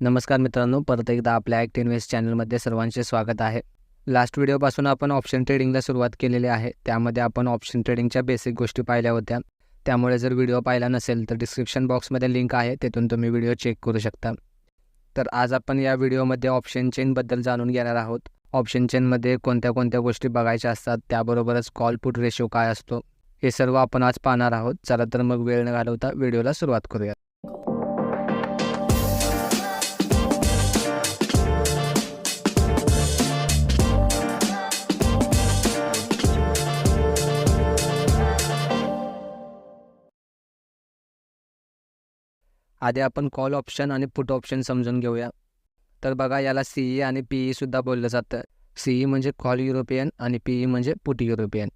नमस्कार मित्रांनो, परत एकदा आपल्या ॲक्ट इन्व्हेस्ट चॅनलमध्ये सर्वांचे स्वागत आहे. लास्ट व्हिडिओपासून आपण ऑप्शन ट्रेडिंगला सुरुवात केलेली आहे. त्यामध्ये आपण ऑप्शन ट्रेडिंगच्या बेसिक गोष्टी पाहिल्या होत्या. त्यामुळे जर व्हिडिओ पाहिला नसेल तर डिस्क्रिप्शन बॉक्समध्ये लिंक आहे, तिथून तुम्ही व्हिडिओ चेक करू शकता. तर आज आपण या व्हिडिओमध्ये ऑप्शन चेनबद्दल जाणून घेणार आहोत. ऑप्शन चेनमध्ये कोणत्या कोणत्या गोष्टी बघायच्या असतात, त्याबरोबरच कॉल पुट रेशो काय असतो, हे सर्व आपण आज पाहणार आहोत. चला तर मग वेळ न घालवता व्हिडिओला सुरुवात करूया. आधी आपण कॉल ऑप्शन आणि पुट ऑप्शन समजून घेऊया. तर बघा, याला CE आणि PE सुद्धा बोललं जातं. CE म्हणजे कॉल युरोपियन आणि PE म्हणजे पुट युरोपियन.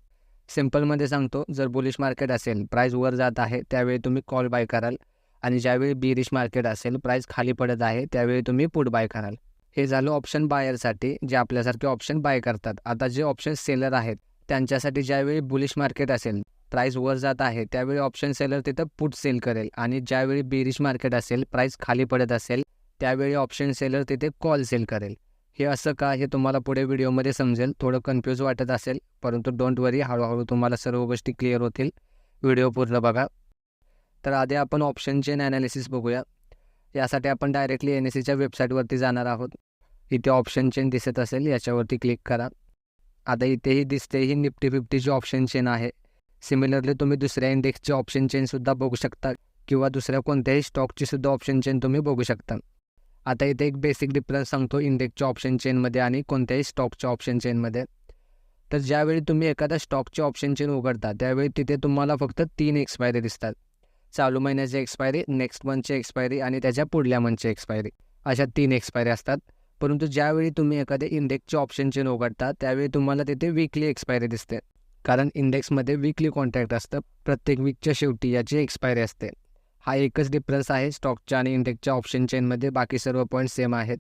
सिम्पलमध्ये सांगतो, जर बुलिश मार्केट असेल, प्राईस वर जात आहे, त्यावेळी तुम्ही कॉल बाय कराल, आणि ज्यावेळी बिरिश मार्केट असेल, प्राईस खाली पडत आहे, त्यावेळी तुम्ही पुट बाय कराल. हे झालं ऑप्शन बायरसाठी, जे आपल्यासारखे ऑप्शन बाय करतात. आता जे ऑप्शन सेलर आहेत त्यांच्यासाठी ज्यावेळी बुलिश मार्केट असेल, प्राईस वर जात आहे, त्यावेळी ऑप्शन सेलर तिथं पुट सेल करेल, आणि ज्यावेळी बेरिश मार्केट असेल, प्राईस खाली पडत असेल, त्यावेळी ऑप्शन सेलर तिथे कॉल सेल करेल. हे असं का, हे तुम्हाला पुढे व्हिडिओमध्ये समजेल. थोडं कन्फ्यूज वाटत असेल, परंतु डोंट वरी, हळूहळू तुम्हाला सर्व गोष्टी क्लिअर होतील. व्हिडिओ पूर्ण बघा. तर आधी आपण ऑप्शन चेन ॲनालिसिस बघूया. यासाठी आपण डायरेक्टली NSEच्या वेबसाईटवरती जाणार आहोत. इथे ऑप्शन चेन दिसत असेल, याच्यावरती क्लिक करा. आता इथेही दिसते, ही निफ्टी 50ची ऑप्शन चेन आहे. सिमिलरली तुम्ही दुसऱ्या इंडेक्सची ऑप्शन चेनसुद्धा बघू शकता, किंवा दुसऱ्या कोणत्याही स्टॉकची सुद्धा ऑप्शन चेन तुम्ही बघू शकता. आता इथे एक बेसिक डिफरन्स सांगतो इंडेक्सच्या ऑप्शन चेनमध्ये आणि कोणत्याही स्टॉकच्या ऑप्शन चेनमध्ये. तर ज्यावेळी तुम्ही एखाद्या स्टॉकची ऑप्शन चेन उघडता, त्यावेळी तिथे तुम्हाला फक्त 3 एक्सपायरी दिसतात. चालू महिन्याची एक्सपायरी, नेक्स्ट मंथची एक्सपायरी आणि त्याच्या पुढल्या मंथची एक्सपायरी, अशा 3 एक्सपायरी असतात. परंतु ज्यावेळी तुम्ही एखाद्या इंडेक्सची ऑप्शन चेन उघडता, त्यावेळी तुम्हाला तिथे वीकली एक्सपायरी दिसते, कारण इंडेक्समध्ये वीकली कॉन्ट्रॅक्ट असतं. प्रत्येक वीकच्या शेवटी याची एक्सपायरी असते. हा एकच डिफरन्स आहे स्टॉकच्या आणि इंडेक्सच्या ऑप्शन चेनमध्ये, बाकी सर्व पॉईंट सेम आहेत.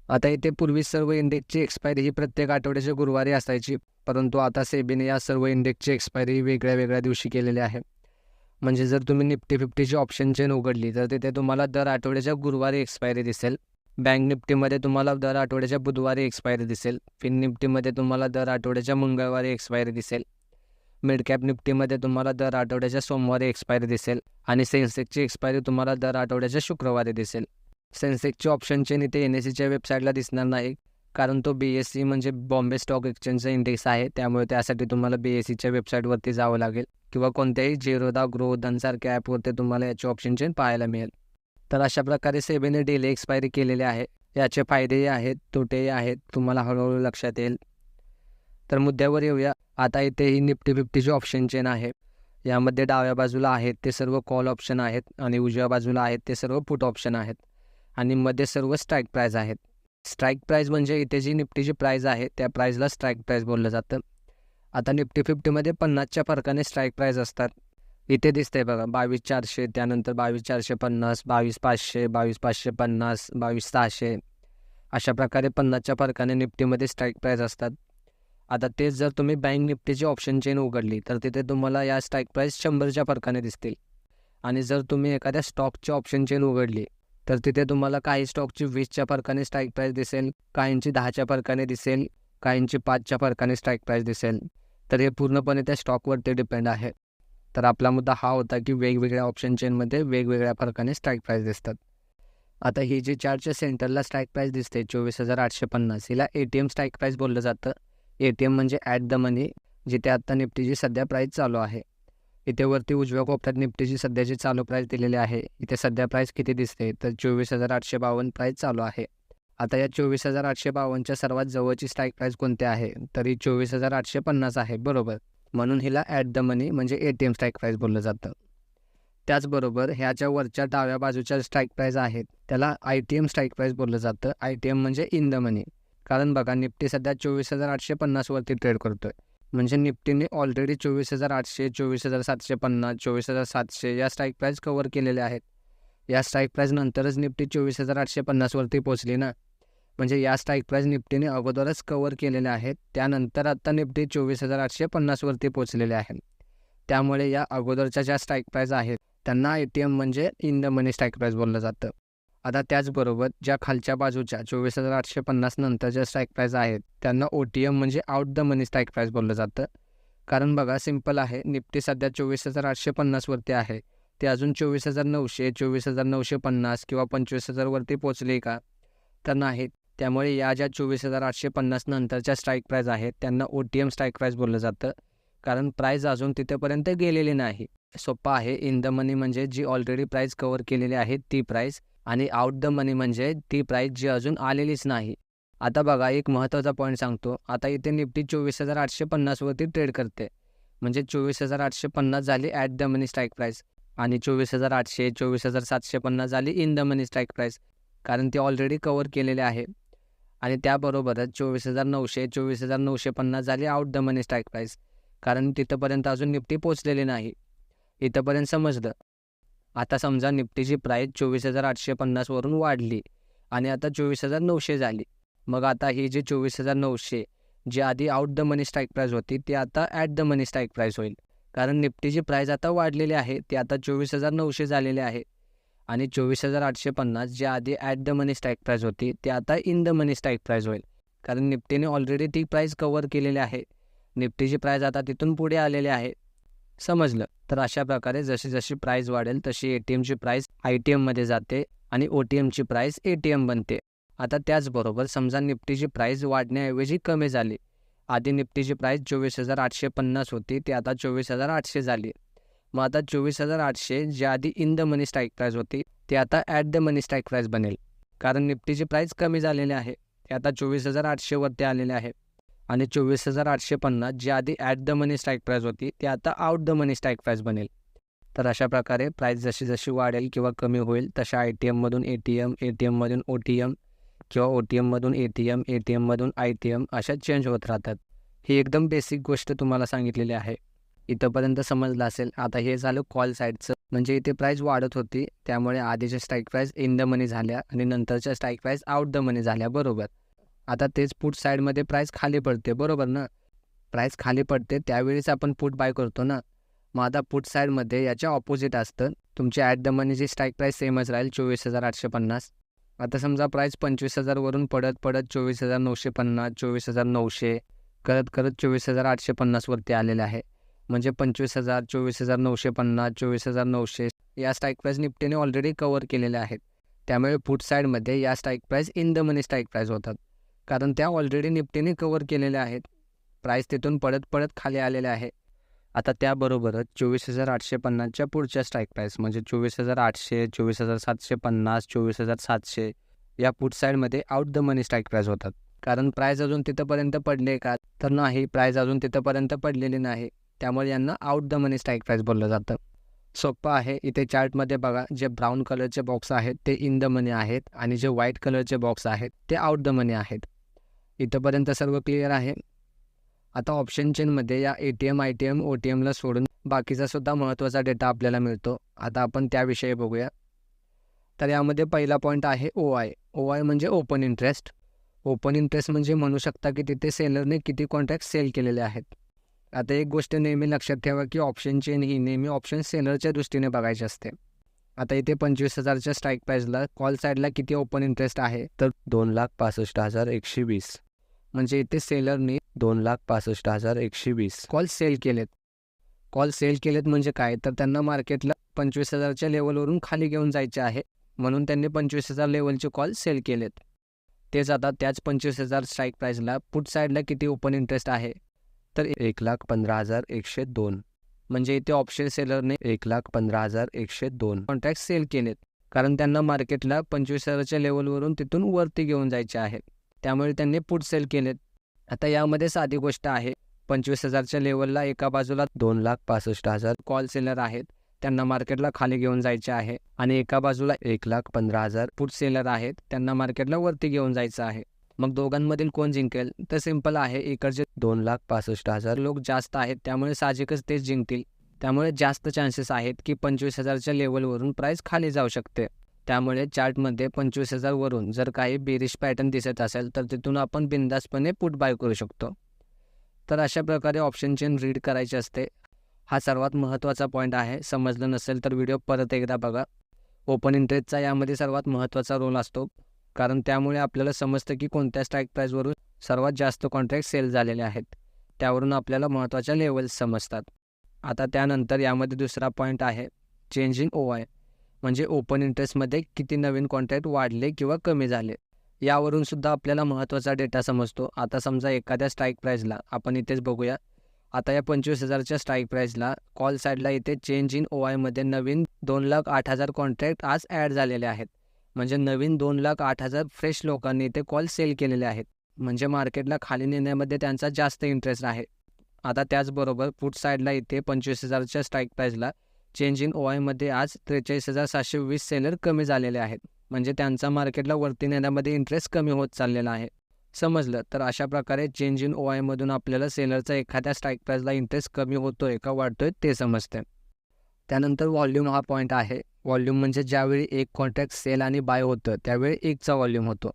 आता इथे पूर्वी सर्व इंडेक्सची एक्सपायरी ही प्रत्येक आठवड्याच्या गुरुवारी असायची, परंतु आता सेबीने या सर्व इंडेक्सची एक्सपायरी वेगळ्या वेगळ्या दिवशी केलेली आहे. म्हणजे जर तुम्ही निफ्टी 50ची ऑप्शन चेन उघडली, तर तिथे तुम्हाला दर आठवड्याच्या गुरुवारी एक्सपायरी दिसेल. बँक निफ्टीमध्ये तुम्हाला दर आठवड्याच्या बुधवारी एक्सपायरी दिसेल. फिन निफ्टीमध्ये तुम्हाला दर आठवड्याच्या मंगळवारी एक्सपायरी दिसेल. मिड कॅप निफ्टीमध्ये तुम्हाला दर आठवड्याच्या सोमवारी एक्सपायरी दिसेल, आणि सेन्सेक्सची एक्सपायरी तुम्हाला दर आठवड्याच्या शुक्रवारी दिसेल. सेन्सेक्सची ऑप्शन चेन इथे NSEच्या वेबसाईटला दिसणार नाही, कारण तो BSE म्हणजे बॉम्बे स्टॉक एक्सचेंजचा इंडेक्स आहे. त्यामुळे त्यासाठी तुम्हाला BSEच्या वेबसाईटवरती जावं लागेल, किंवा कोणत्याही झेरोदा, ग्रोथनसारख्या ॲपवरती तुम्हाला याची ऑप्शन चेन पाहायला मिळेल. तर अशा प्रकारे सेबीने डेली एक्सपायरी केलेले आहे. याचे फायदेही आहेत, तोटेही आहेत, तुम्हाला हळूहळू लक्षात येईल. तर मुद्द्यावर येऊया. आता इथे ही निफ्टी 50ची ऑप्शन चेन आहे. यामध्ये डाव्या बाजूला आहेत ते सर्व कॉल ऑप्शन आहेत, आणि उजव्या बाजूला आहेत ते सर्व पुट ऑप्शन आहेत, आणि मध्ये सर्व स्ट्राईक प्राईज आहेत. स्ट्राईक प्राईज म्हणजे इथे जी निफ्टीची प्राईज आहे, त्या प्राईजला स्ट्राईक प्राईज बोललं जातं. आता निफ्टी 50मध्ये 50च्या फरकाने स्ट्राईक प्राईज असतात. इथे दिसतंय बघा, 22,400, त्यानंतर 22,450, 22,500, 22,550, 22,600, अशा प्रकारे 50च्या फरकाने निफ्टीमध्ये स्ट्राईक प्राईज असतात. आता तेच जर तुम्ही बँक निफ्टीची ऑप्शन चेन उघडली, तर तिथे तुम्हाला या स्ट्राईक प्राईस 100च्या फरकाने दिसतील. आणि जर तुम्ही एखाद्या स्टॉकची ऑप्शन चेन उघडली, तर तिथे तुम्हाला काही स्टॉकची 20च्या फरकाने स्ट्राईक प्राईस दिसेल, काहींची 10च्या फरकाने दिसेल, काहींची 5च्या फरकाने स्ट्राईक प्राईस दिसेल. तर हे पूर्णपणे त्या स्टॉकवरती डिपेंड आहे. तर आपला मुद्दा हा होता की वेगवेगळ्या ऑप्शन चेनमध्ये वेगवेगळ्या फरकाने स्ट्राईक प्राईस दिसतात. आता ही जी चार्टच्या सेंटरला स्ट्राईक प्राईस दिसते 24,850, हिला ATM स्ट्राईक प्राईस बोललं जातं. ATM म्हणजे ॲट द मनी, जिथे आत्ता निफ्टीची सध्या प्राईस चालू आहे. इथे वरती उजव्या कोपऱ्यात निफ्टीची सध्याची चालू प्राईस दिलेली आहे. इथे सध्या प्राईस किती दिसते, तर 24,852 प्राईस चालू आहे. आता या 24,852च्या सर्वात जवळची स्ट्राईक प्राईस कोणती आहे, तर ही 24,850 आहे, बरोबर. म्हणून हिला ॲट द मनी म्हणजे ATM स्ट्राईक प्राईस बोललं जातं. त्याचबरोबर ह्याच्या वरच्या डाव्या बाजूच्या स्ट्राईक प्राईस आहेत, त्याला ITM स्ट्राईक प्राईस बोललं जातं. ITM म्हणजे इन द मनी. कारण बघा, निफ्टी सध्या 24,850 वरती ट्रेड करतोय, म्हणजे निफ्टीने ऑलरेडी 24,800, 24,750, 24,700 या स्ट्राईक प्राईस कव्हर केलेल्या आहेत. या स्ट्राईक प्राईस नंतरच निफ्टी 24,850 वरती पोहोचली ना, म्हणजे या स्ट्राईक प्राईस निफ्टीने अगोदरच कव्हर केलेल्या आहेत. त्यानंतर आत्ता निफ्टी 24,850 वरती पोहोचलेले आहे. त्यामुळे या अगोदरच्या ज्या स्ट्राईक प्राईस आहेत त्यांना ATM म्हणजे in the money strike price बोललं जातं. आता त्याचबरोबर ज्या खालच्या बाजूच्या 24,850 नंतरच्या स्ट्राईक प्राईस आहेत त्यांना OTM म्हणजे out the money strike price बोललं जातं. कारण बघा सिंपल आहे, निफ्टी सध्या 24,850 वरती आहे. ते अजून 24,900, 24,950 किंवा 25,000 वरती पोचले का? तर नाहीत. त्यामुळे या ज्या 24,850 नंतरच्या स्ट्राईक प्राईस आहेत त्यांना OTM स्ट्राईक प्राईस बोललं जातं. कारण प्राईस अजून तिथेपर्यंत गेलेली नाही. सोपं आहे. इन द मनी म्हणजे जी ऑलरेडी प्राईस कव्हर केलेली आहे ती प्राईस, आणि आउट द मनी म्हणजे ती प्राईस जी अजून आलेलीच नाही. आता बघा एक महत्त्वाचा पॉईंट सांगतो. आता इथे निफ्टी 24,850 वरती ट्रेड करते, म्हणजे 24,850 झाली at the money strike price आणि 24,800, 24,750 झाली in the money strike price, कारण ती ऑलरेडी कव्हर केलेले आहे. आणि त्याबरोबरच 24,900, 24,950 झाली out the money strike price, कारण तिथंपर्यंत अजून निफ्टी पोचलेली नाही. इथंपर्यंत समजलं. आता समजा निफ्टीची प्राईस 24,850 वरून वाढली आणि आता 24,900 झाली. मग आता ही जी 24,900 जी आधी out the money strike price होती ती आता at the money strike price होईल, कारण निफ्टीची प्राईस आता वाढलेली आहे. ती आता 24,900 झालेली आहे. आणि 24,850 जी आधी at the money strike price होती ती आता in the money strike price होईल, कारण निफ्टीने ऑलरेडी ती प्राईस कव्हर केलेली आहे. निफ्टीची प्राईस आता तिथून पुढे आलेली आहे. समजलं? तर अशा प्रकारे जशी जशी प्राईस वाढेल तशी ATMची प्राईस ITMमध्ये जाते आणि OTMची प्राईस ATM बनते. आता त्याचबरोबर समजा निफ्टीची प्राईस वाढण्याऐवजी कमी झाली. आधी निफ्टीची प्राईस 24,850 होती, ती आता 24,800 झाली. मग आता 24,800 जी आधी in the money strike price होती ती आता at the money strike price बनेल, कारण निफ्टीची प्राईस कमी झालेली आहे. ती आता 24,800 वरती आलेली आहे. आणि 24,850 जी आधी at the money strike price होती ती आता out the money strike price बनेल. तर अशा प्रकारे प्राईस जशी जशी वाढेल किंवा कमी होईल तशा ITMमधून ATM, ATMमधून OTM किंवा OTMमधून ATM, ATMमधून ITM अशा चेंज होत राहतात. ही एकदम बेसिक गोष्ट तुम्हाला सांगितलेली आहे. इथंपर्यंत समजलं असेल. आता हे झालं कॉल साईडचं, म्हणजे इथे प्राईस वाढत होती त्यामुळे आधीच्या स्ट्राईक प्राईस इन द मनी झाल्या आणि नंतरच्या स्ट्राईक प्राईस आउट द मनी झाल्या, बरोबर. आता तेच पुट साईडमध्ये प्राईस खाली पडते, बरोबर ना. प्राईस खाली पडते त्यावेळीच आपण पुट बाय करतो ना. मग आता पुट साईडमध्ये याच्या ऑपोजिट असतं. तुमची ॲट द मनीची स्ट्राईक प्राईस सेमच राहील 24,850. आता समजा प्राईस 25,000 वरून पडत पडत 24,950, 24,900 करत करत 24,850 वरती आलेले आहे. म्हणजे 25,000, 24,950, 24,900 या स्ट्राईक प्राईस निफ्टीने ऑलरेडी कव्हर केलेल्या आहेत. त्यामुळे पुट साईडमध्ये या strike price in the money strike price होतात, कारण त्या ऑलरेडी निफ्टीने कव्हर केलेल्या आहेत. प्राईस तिथून पडत पडत खाली आलेले आहे. आता त्याबरोबरच 24,850च्या पुढच्या स्ट्राईक प्राईस म्हणजे 24,800, 24,750, 24,700 या पुट साईडमध्ये out the money strike price होतात. कारण प्राईस अजून तिथंपर्यंत पडले का? तर नाही, प्राईस अजून तिथंपर्यंत पडलेली नाही. त्यामुळे यांना out the money strike price बोललं जातं. सोपं आहे. इथे चार्टमध्ये बघा, जे ब्राऊन कलरचे बॉक्स आहेत ते इन द मनी आहेत आणि जे व्हाईट कलरचे बॉक्स आहेत ते आउट द मनी आहेत. इथंपर्यंत सर्व क्लिअर आहे. आता ऑप्शन चेनमध्ये या ATM, ITM, OTMला सोडून बाकीचा सुद्धा महत्त्वाचा डेटा आपल्याला मिळतो. आता आपण त्याविषयी बघूया. तर यामध्ये पहिला पॉईंट आहे OI. OI म्हणजे ओपन इंटरेस्ट. ओपन इंटरेस्ट म्हणजे म्हणू शकता की तिथे सेलरने किती कॉन्ट्रॅक्ट सेल केलेले आहेत. आता एक गोष्ट नेहमी लक्षात ठेवा की ऑप्शन चेन ही नेहमी ऑप्शन सेलरच्या दृष्टीने बघायची असते. आता इथे 25,000च्या स्ट्राईक प्राईसला कॉल साईडला किती ओपन इंटरेस्ट आहे? तर 2,65,120. म्हणजे इथे सेलरने 2,65,120 कॉल सेल केलेत. कॉल सेल केलेत म्हणजे काय? तर त्यांना मार्केटला 25,000च्या लेवलवरून खाली घेऊन जायचे आहे, म्हणून त्यांनी 25,000 लेवलचे कॉल सेल केलेत. तेच आता त्याच 25,000 स्ट्राईक प्राईसला पुट साईडला किती ओपन इंटरेस्ट आहे? तर 1,15,102. म्हणजे इथे ऑप्शन सेलरने 1,15,102 कॉन्ट्रॅक्ट सेल केलेत, कारण त्यांना मार्केटला 25,000च्या लेवलवरून तिथून वरती घेऊन जायचे आहे. त्यामुळे त्यांनी पुट सेल केलेत. आता यामध्ये साधी गोष्ट आहे. 25,000च्या लेवलला एका बाजूला 2,65,000 कॉल सेलर आहेत, त्यांना मार्केटला खाली घेऊन जायचे आहे, आणि एका बाजूला 1,15,000 पुट सेलर आहेत, त्यांना मार्केटला वरती घेऊन जायचं आहे. मग दोघांमधील कोण जिंकेल? तर सिंपल आहे. इकडचे 2,65,000 लोक जास्त आहेत, त्यामुळे साहजिकच तेच जिंकतील. त्यामुळे जास्त चान्सेस आहेत की 25,000च्या लेवलवरून प्राईस खाली जाऊ शकते. त्यामुळे चार्टमध्ये 25,000 वरून जर काही बेरिश पॅटर्न दिसत असेल तर तिथून आपण बिंदासपणे पुट बाय करू शकतो. तर अशा प्रकारे ऑप्शन चेन रीड करायची असते. हा सर्वात महत्त्वाचा पॉईंट आहे. समजलं नसेल तर व्हिडिओ परत एकदा बघा. ओपन इंटरेस्टचा यामध्ये सर्वात महत्त्वाचा रोल असतो, कारण त्यामुळे आपल्याला समजतं की कोणत्या स्ट्राईक प्राईजवरून सर्वात जास्त कॉन्ट्रॅक्ट सेल झालेले आहेत. त्यावरून आपल्याला महत्त्वाच्या लेवल्स समजतात. आता त्यानंतर यामध्ये दुसरा पॉईंट आहे चेंज इन OI, म्हणजे ओपन इंटरेस्टमध्ये किती नवीन कॉन्ट्रॅक्ट वाढले किंवा कमी झाले. यावरून सुद्धा आपल्याला महत्त्वाचा डेटा समजतो. आता समजा एखाद्या स्ट्राईक प्राईजला आपण इथेच बघूया. आता या 25,000च्या स्ट्राईक प्राईजला कॉल साईडला इथे चेंज इन OIमध्ये नवीन 2,08,000 कॉन्ट्रॅक्ट आज ॲड झालेले आहेत. म्हणजे नवीन 2,08,000 फ्रेश लोकांनी इथे कॉल सेल केलेले आहेत. म्हणजे मार्केटला खाली नेण्यामध्ये त्यांचा जास्त इंटरेस्ट आहे. आता त्याचबरोबर पुट साईडला इथे 25,000च्या स्ट्राईक प्राईजला चेंज इन OIमध्ये आज 43,720 सेलर कमी झालेले आहेत. म्हणजे त्यांचा मार्केटला वरती नेण्यामध्ये इंटरेस्ट कमी होत चाललेला आहे. समजलं? तर अशा प्रकारे चेंज इन OIमधून आपल्याला सेलरचा एखाद्या स्ट्राईक प्राईजला इंटरेस्ट कमी होतोय का वाढतोय ते समजते. त्यानंतर व्हॉल्यूम हा पॉईंट आहे. व्हॉल्यूम म्हणजे ज्यावेळी एक कॉन्ट्रॅक्ट सेल आणि बाय होतं त्यावेळी एकचा व्हॉल्यूम होतो.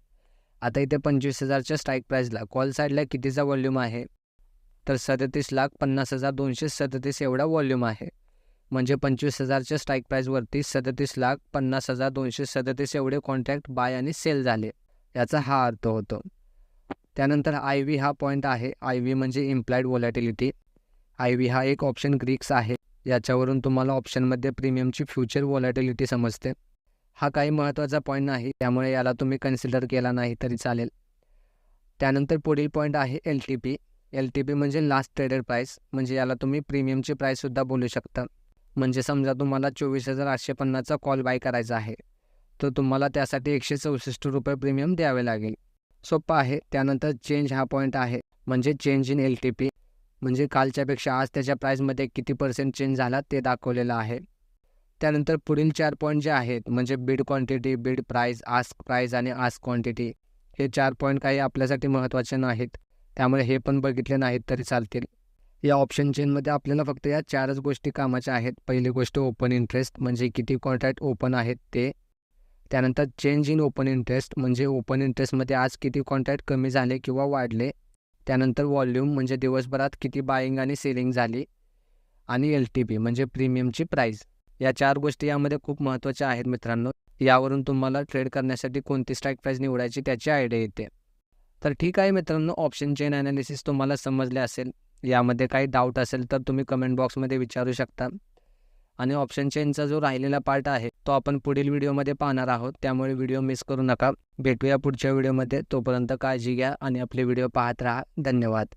आता इथे 25,000च्या स्ट्राईक प्राईजला कॉल साईडला कितीचा व्हॉल्यूम आहे, तर 37,50,237 एवढा व्हॉल्यूम आहे. म्हणजे 25,000च्या स्ट्राईक प्राईजवरती 37,50,237 एवढे कॉन्ट्रॅक्ट बाय आणि सेल झाले, याचा हा अर्थ होतो. त्यानंतर IV हा पॉईंट आहे. IV म्हणजे इम्प्लाइड व्हॉलॅटिलिटी. IV हा एक ऑप्शन ग्रीक्स आहे. याच्यावरून तुम्हाला ऑप्शनमध्ये प्रीमियमची फ्युचर व्हॉलॅटिलिटी समजते. हा काही महत्त्वाचा पॉईंट नाही, त्यामुळे याला तुम्ही कन्सिडर केला नाही तरी चालेल. त्यानंतर पुढील पॉईंट आहे LTP. LTP म्हणजे लास्ट ट्रेडेड प्राईस, म्हणजे याला तुम्ही प्रीमियमची प्राईससुद्धा बोलू शकता. म्हणजे समजा तुम्हाला 24,850चा कॉल बाय करायचा आहे, तर तुम्हाला त्यासाठी 164 रुपये प्रीमियम द्यावे लागेल. सोपं आहे. त्यानंतर चेंज हा पॉईंट आहे. म्हणजे चेंज इन LTP म्हणजे कालच्यापेक्षा आज त्याच्या प्राईजमध्ये किती % चेंज झाला ते दाखवलेलं आहे. त्यानंतर पुढील 4 पॉईंट जे आहेत म्हणजे बिड क्वांटिटी, बिड प्राईज, आस्क प्राईज आणि आस्क क्वांटिटी, हे 4 पॉईंट काही आपल्यासाठी महत्त्वाचे नाहीत, त्यामुळे हे पण बघितले नाहीत तरी चालतील. या ऑप्शन चेनमध्ये आपल्याला फक्त या 4च गोष्टी कामाच्या आहेत. पहिली गोष्ट ओपन इंटरेस्ट म्हणजे किती कॉन्ट्रॅक्ट ओपन आहेत ते. त्यानंतर चेंज इन ओपन इंटरेस्ट म्हणजे ओपन इंटरेस्टमध्ये आज किती कॉन्ट्रॅक्ट कमी झाले किंवा वाढले. त्यानंतर व्हॉल्यूम म्हणजे दिवसभरात किती बाईंग आणि सेलिंग झाली. आणि LTP म्हणजे प्रीमियमची प्राईज. या 4 गोष्टी यामध्ये खूप महत्त्वाच्या आहेत मित्रांनो. यावरून तुम्हाला ट्रेड करण्यासाठी कोणती स्ट्राईक प्राईज निवडायची त्याची आयडिया येते. तर ठीक आहे मित्रांनो, ऑप्शन चेन ॲनालिसिस तुम्हाला समजले असेल. यामध्ये काही डाऊट असेल तर तुम्ही कमेंट बॉक्समध्ये विचारू शकता. आणि ऑप्शन चेनचा जो राहिलेला पार्ट आहे तो आपण पुढील व्हिडिओमध्ये पाहणार आहोत, त्यामुळे व्हिडिओ मिस करू नका. भेटूया पुढच्या व्हिडिओमध्ये. तोपर्यंत काळजी घ्या आणि आपले व्हिडिओ पाहत राहा. धन्यवाद.